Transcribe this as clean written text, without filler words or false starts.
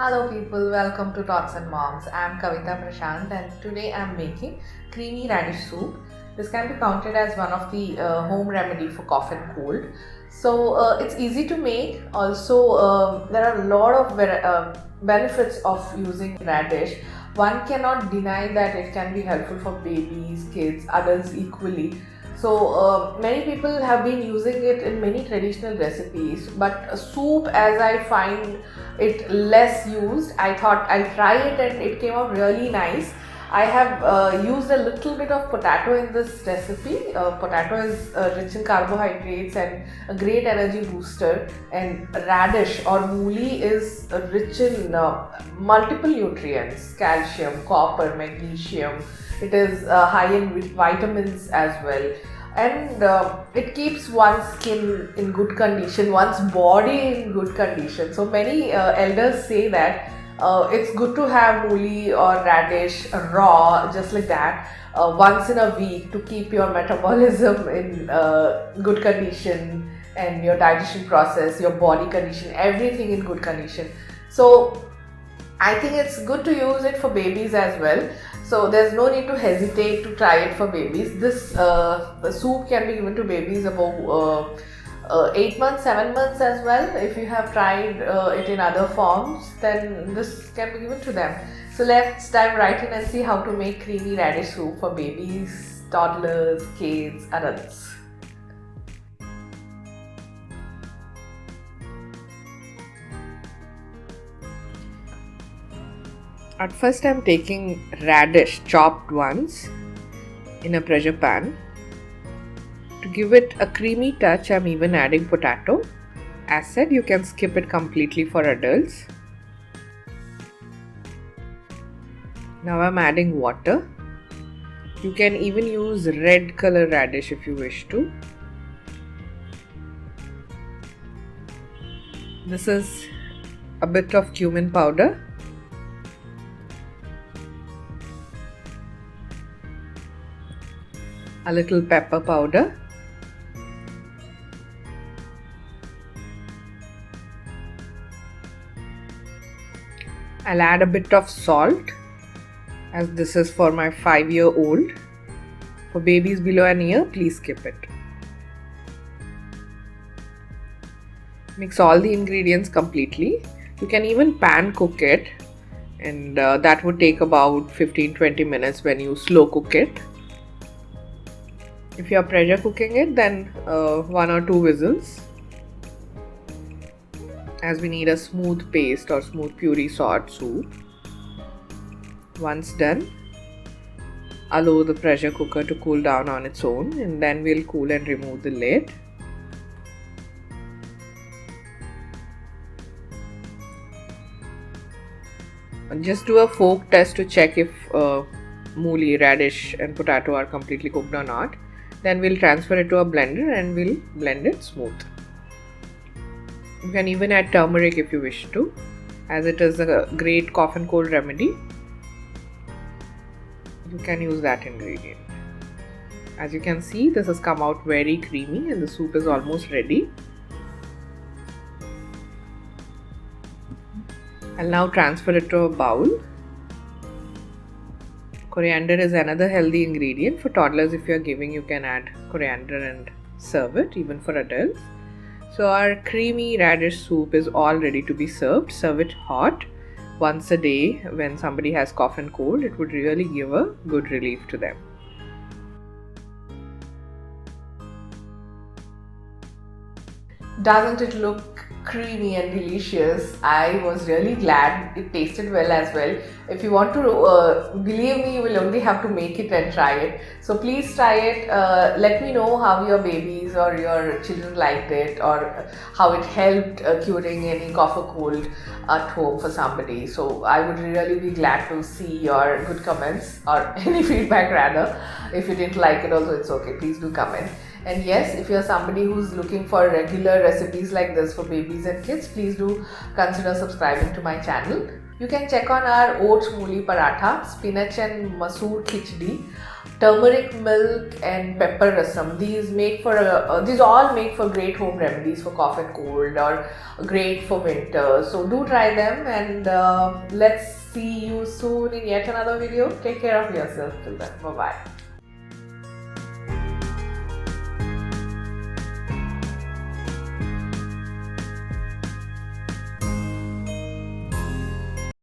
Hello people, welcome to Tots and Moms. I'm Kavita Prashant and today I'm making creamy radish soup. This can be counted as one of the home remedy for cough and cold. It's easy to make. Also, there are a lot of benefits of using radish. One cannot deny that it can be helpful for babies, kids, adults equally. Many people have been using it in many traditional recipes, but soup, as I find it less used, I thought I'll try it and it came out really nice. I have used a little bit of potato in this recipe. Potato is rich in carbohydrates and a great energy booster, and radish or mooli is rich in multiple nutrients: calcium, copper, magnesium. It is high in vitamins as well, and it keeps one's skin in good condition, one's body in good condition. So many elders say that it's good to have mooli or radish raw, just like that, once in a week to keep your metabolism in good condition and your digestion process, your body condition, everything in good condition. So I think it's good to use it for babies as well. So there's no need to hesitate to try it for babies. This the soup can be given to babies above 8 months, 7 months as well. If you have tried it in other forms, then this can be given to them. So let's dive right in and see how to make creamy radish soup for babies, toddlers, kids, adults. At first I'm taking radish, chopped ones, in a pressure pan. To give it a creamy touch, I'm even adding potato. As said, you can skip it completely for adults. Now I'm adding water. You can even use red color radish if you wish to. This is a bit of cumin powder. A little pepper powder, I'll add a bit of salt, as this is for my 5-year-old. For babies below an year, please skip it. Mix all the ingredients completely. You can even pan cook it, and that would take about 15-20 minutes when you slow cook it. If you are pressure cooking it, then 1 or 2 whistles, as we need a smooth paste or smooth puree sort soup. Once done, allow the pressure cooker to cool down on its own, and then we'll cool and remove the lid. Just do a fork test to check if mooli, radish and potato are completely cooked or not. Then we'll transfer it to a blender and we'll blend it smooth. You can even add turmeric if you wish to, as it is a great cough and cold remedy. You can use that ingredient. As you can see, this has come out very creamy and the soup is almost ready. I'll now transfer it to a bowl. Coriander is another healthy ingredient. For toddlers, if you are giving, you can add coriander and serve it, even for adults. So our creamy radish soup is all ready to be served. Serve it hot once a day when somebody has cough and cold. It would really give a good relief to them. Doesn't it look creamy and delicious? I was really glad it tasted well as well. If you want to believe me, you will only have to make it and try it. So please try it. Let me know how your babies or your children liked it, or how it helped curing any cough or cold at home for somebody. So I would really be glad to see your good comments, or any feedback rather. If you didn't like it also, it's okay. Please do comment. And yes, if you're somebody who's looking for regular recipes like this for babies and kids, please do consider subscribing to my channel. You can check on our oats mooli paratha, spinach and masoor khichdi, turmeric milk and pepper rasam. These all make for great home remedies for cough and cold, or great for winter. So do try them, and let's see you soon in yet another video. Take care of yourself till then. Bye bye.